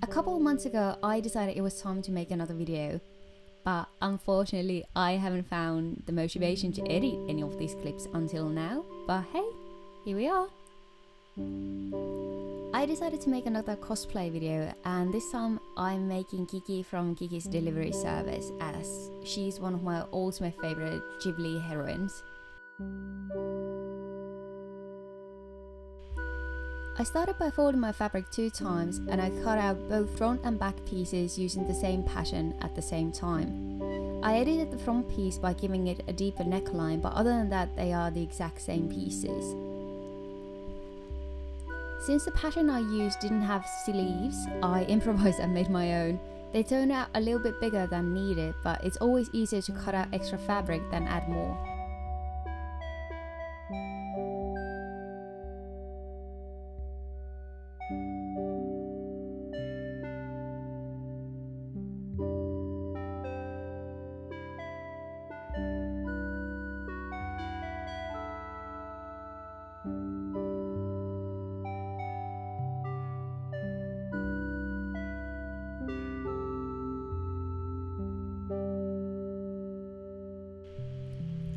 A couple of months ago, I decided it was time to make another video, but unfortunately, I haven't found the motivation to edit any of these clips until now. But hey, here we are. I decided to make another cosplay video, and this time I'm making Kiki from Kiki's delivery service, as she's one of my ultimate favorite Ghibli heroines. I started by folding my fabric 2 times, and I cut out both front and back pieces using the same pattern at the same time. I edited the front piece by giving it a deeper neckline, but other than that they are the exact same pieces. Since the pattern I used didn't have sleeves, I improvised and made my own. They turned out a little bit bigger than needed, but it's always easier to cut out extra fabric than add more.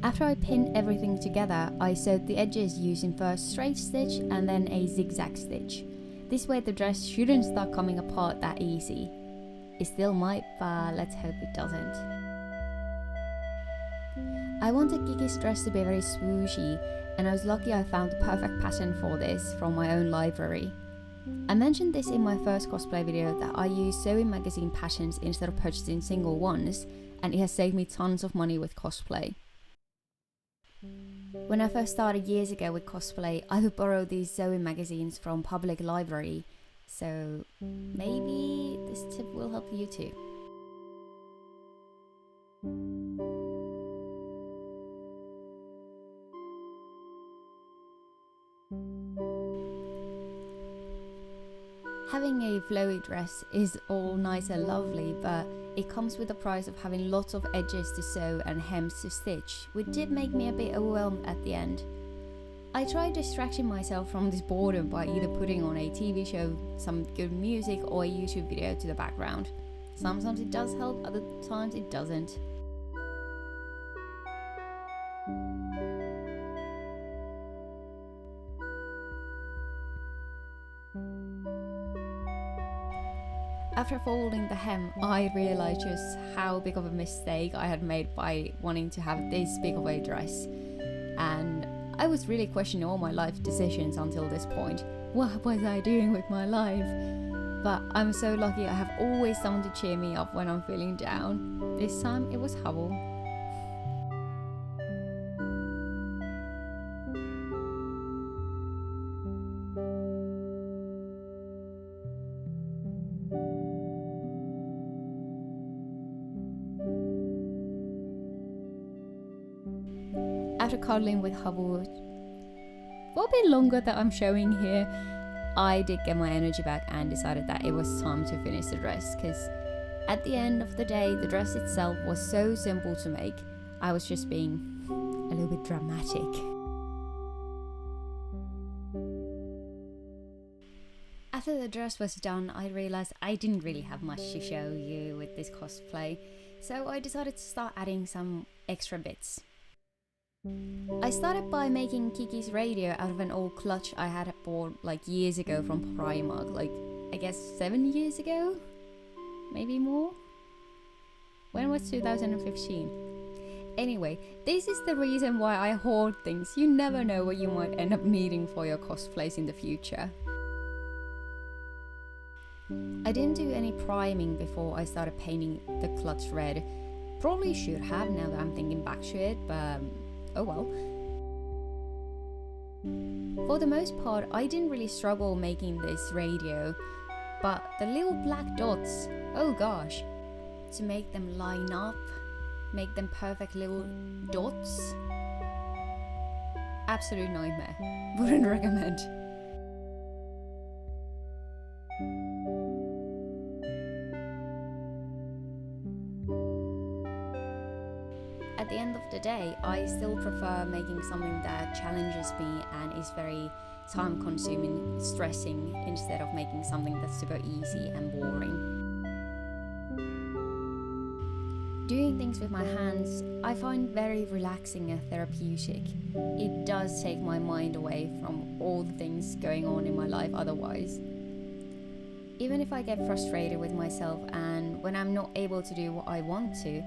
After I pinned everything together, I sewed the edges using first straight stitch and then a zigzag stitch. This way the dress shouldn't start coming apart that easy. It still might, but let's hope it doesn't. I wanted Kiki's dress to be very swooshy, and I was lucky I found the perfect pattern for this from my own library. I mentioned this in my first cosplay video that I use sewing magazine patterns instead of purchasing single ones, and it has saved me tons of money with cosplay. When I first started years ago with cosplay, I would borrow these sewing magazines from public library, so maybe this tip will help you too. Having a flowy dress is all nice and lovely, but it comes with the price of having lots of edges to sew and hems to stitch, which did make me a bit overwhelmed at the end. I tried distracting myself from this boredom by either putting on a TV show, some good music, or a YouTube video to the background. Sometimes it does help, other times it doesn't. After folding the hem, I realized just how big of a mistake I had made by wanting to have this big of a dress. And I was really questioning all my life decisions until this point. What was I doing with my life? But I'm so lucky I have always someone to cheer me up when I'm feeling down. This time it was Hubble. After cuddling with Hubble for a bit longer that I'm showing here, I did get my energy back and decided that it was time to finish the dress, because at the end of the day the dress itself was so simple to make. I was just being a little bit dramatic. After the dress was done, I realized I didn't really have much to show you with this cosplay, so I decided to start adding some extra bits. I started by making Kiki's radio out of an old clutch I had bought like years ago from Primark, like I guess 7 years ago? Maybe more? When was 2015? Anyway, this is the reason why I hoard things. You never know what you might end up needing for your cosplays in the future. I didn't do any priming before I started painting the clutch red. Probably should have now that I'm thinking back to it, but oh well. For the most part, I didn't really struggle making this radio, but the little black dots, oh gosh, to make them line up, make them perfect little dots, absolute nightmare. Wouldn't recommend. At the end of the day, I still prefer making something that challenges me and is very time consuming, stressing, instead of making something that's super easy and boring. Doing things with my hands, I find very relaxing and therapeutic. It does take my mind away from all the things going on in my life otherwise. Even if I get frustrated with myself and when I'm not able to do what I want to,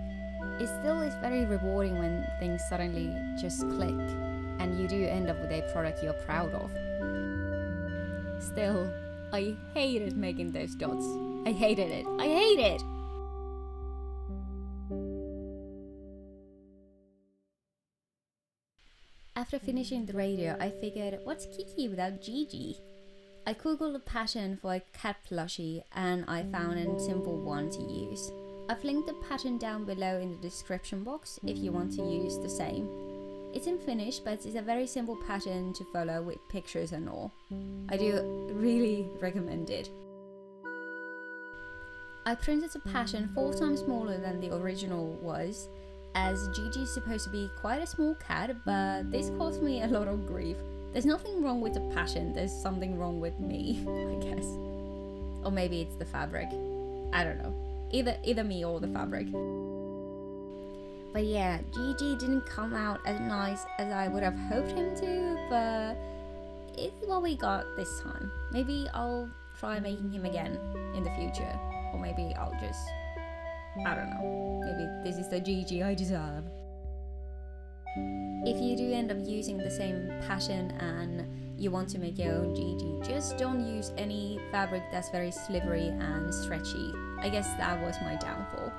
it still is very rewarding when things suddenly just click and you do end up with a product you're proud of. Still, I hated making those dots. I hated it. I hate it! After finishing the radio, I figured, what's Kiki without Gigi? I googled a pattern for a cat plushie and I found a simple one to use. I've linked the pattern down below in the description box if you want to use the same. It's in Finnish, but it's a very simple pattern to follow with pictures and all. I do really recommend it. I printed a pattern 4 times smaller than the original was, as Gigi is supposed to be quite a small cat, but this caused me a lot of grief. There's nothing wrong with the pattern, there's something wrong with me, I guess. Or maybe it's the fabric. I don't know. Either me or the fabric. But yeah, Gigi didn't come out as nice as I would have hoped him to, but it's what we got this time. Maybe I'll try making him again in the future. Or maybe I'll just, I don't know. Maybe this is the Gigi I deserve. If you do end up using the same pattern and you want to make your own Gigi, just don't use any fabric that's very slivery and stretchy. I guess that was my downfall.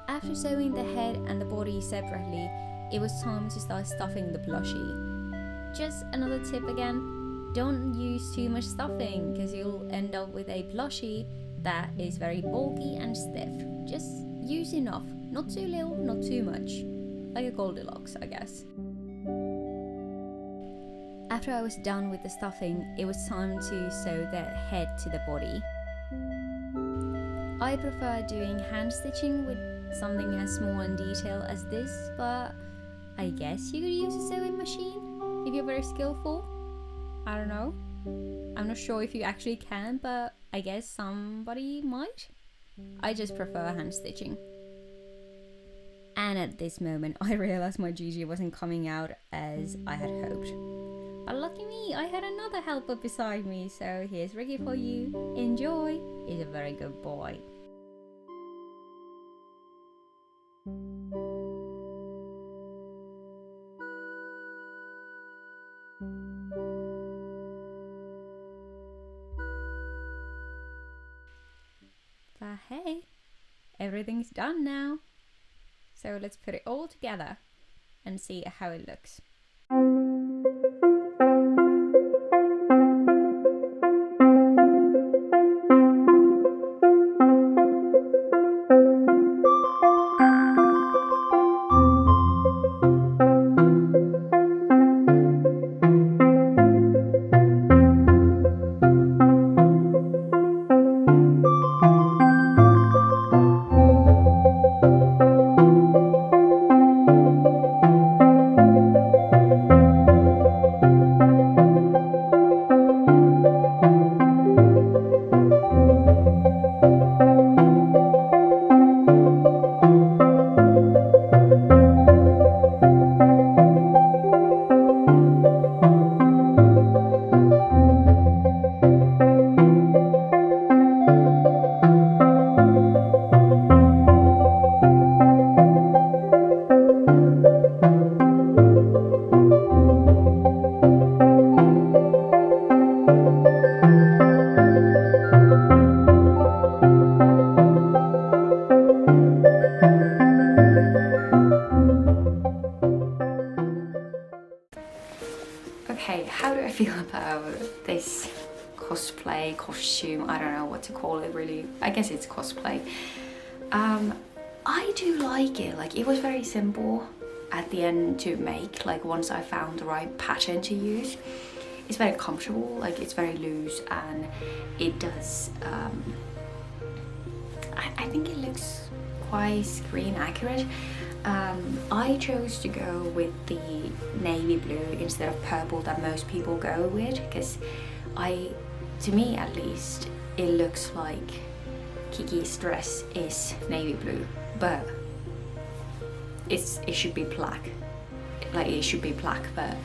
After sewing the head and the body separately, it was time to start stuffing the plushie. Just another tip again, don't use too much stuffing because you'll end up with a plushie that is very bulky and stiff. Just use enough, not too little, not too much. Like a Goldilocks, I guess. After I was done with the stuffing, it was time to sew the head to the body. I prefer doing hand stitching with something as small and detailed as this, but I guess you could use a sewing machine if you're very skillful. I don't know. I'm not sure if you actually can, but I guess somebody might. I just prefer hand stitching. And at this moment, I realized my Gigi wasn't coming out as I had hoped. But lucky me, I had another helper beside me, so here's Ricky for you. Enjoy! He's a very good boy. But hey, everything's done now. So let's put it all together and see how it looks. Okay, how do I feel about this cosplay, costume? I don't know what to call it really. I guess it's cosplay. I do like it. Like, it was very simple at the end to make, like once I found the right pattern to use. It's very comfortable, like it's very loose, and it does, I think it looks quite screen accurate. I chose to go with the navy blue instead of purple that most people go with, because to me at least, it looks like Kiki's dress is navy blue, but it should be black. Like, it should be black, but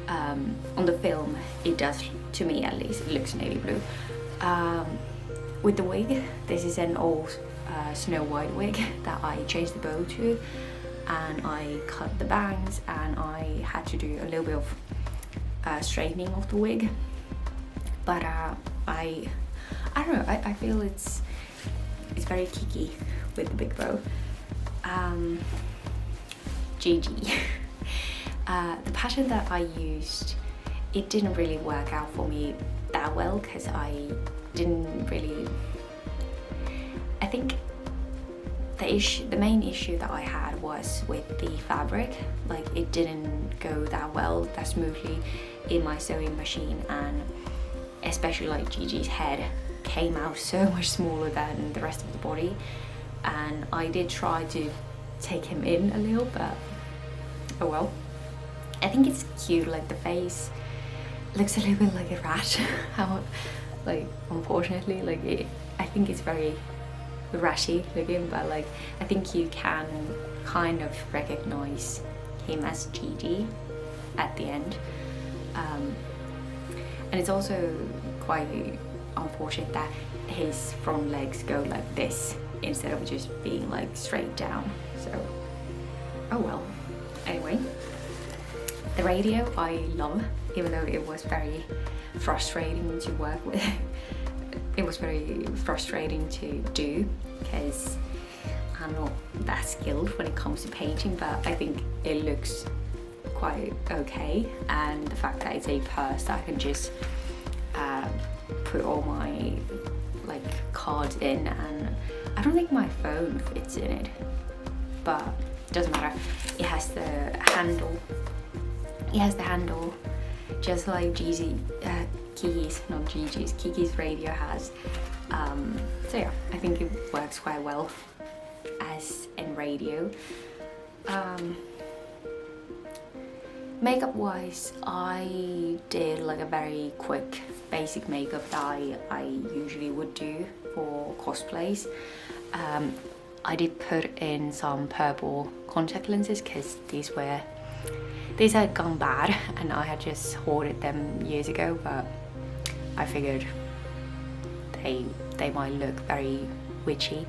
on the film it does, to me at least, it looks navy blue. With the wig, this is an old Snow White wig that I changed the bow to, and I cut the bangs, and I had to do a little bit of straightening of the wig, but I don't know, I feel it's very Kiki with the big bow. GG. The pattern that I used, it didn't really work out for me that well, because I think the main issue that I had was with the fabric. Like, it didn't go that smoothly in my sewing machine, and especially like Gigi's head came out so much smaller than the rest of the body, and I did try to take him in a little, but oh well. I think it's cute, like the face looks a little bit like a rat. Like, unfortunately, like I think it's very ratty looking, but like I think you can kind of recognize him as Gigi at the end, and it's also quite unfortunate that his front legs go like this instead of just being like straight down, so oh well. Anyway, the radio I love, even though it was very frustrating to work with. It was very frustrating to do because I'm not that skilled when it comes to painting, but I think it looks quite okay, and the fact that it's a purse that I can just put all my like cards in, and I don't think my phone fits in it, but it doesn't matter. It has the handle. It has the handle just like Kiki's radio has. So yeah, I think it works quite well as in radio. Makeup wise, I did like a very quick basic makeup that I usually would do for cosplays. I did put in some purple contact lenses because these had gone bad and I had just hoarded them years ago, but I figured they might look very witchy,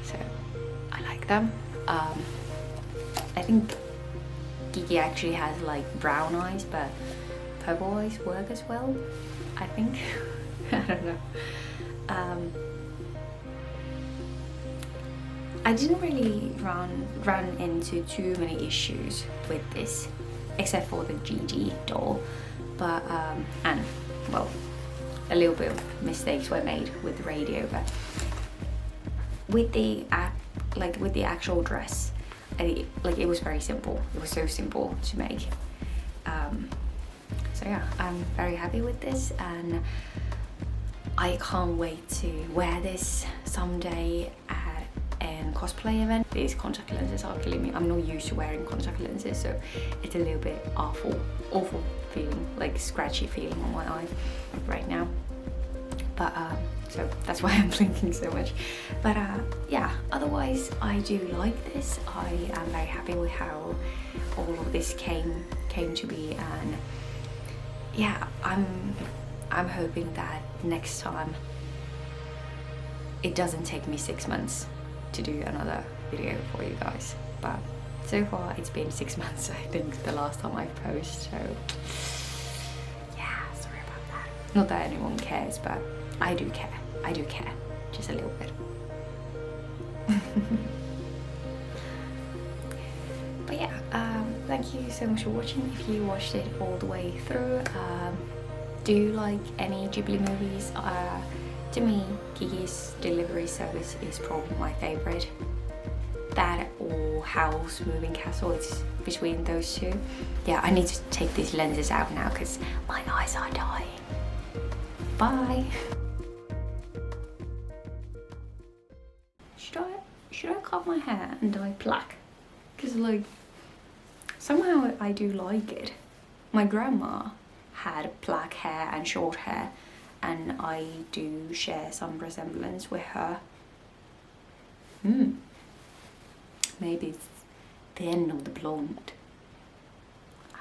so I like them. I think Kiki actually has like brown eyes, but purple eyes work as well, I think. I don't know. I didn't really run into too many issues with this, except for the Gigi doll, but and well, a little bit of mistakes were made with the radio, but with the actual dress, it was very simple. It was so simple to make. So yeah, I'm very happy with this, and I can't wait to wear this someday at a cosplay event. These contact lenses are killing me. I'm not used to wearing contact lenses, so it's a little bit awful feeling, like scratchy feeling on my eye right now. But so that's why I'm blinking so much. But yeah, otherwise I do like this. I am very happy with how all of this came to be, and yeah, I'm hoping that next time it doesn't take me 6 months to do another video for you guys. But so far it's been 6 months, I think, the last time I posted, so yeah, sorry about that. Not that anyone cares, but I do care. I do care, just a little bit. But yeah, thank you so much for watching. If you watched it all the way through, do you like any Ghibli movies? To me, Kiki's Delivery Service is probably my favorite. That or Howl's Moving Castle, it's between those two. Yeah, I need to take these lenses out now because my eyes are dying. Bye. Should I cut my hair and dye black? Because like, somehow I do like it. My grandma had black hair and short hair, and I do share some resemblance with her. Maybe it's the end of the blonde. I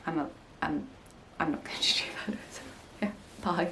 don't know. I'm not going to do that. So, yeah, bye.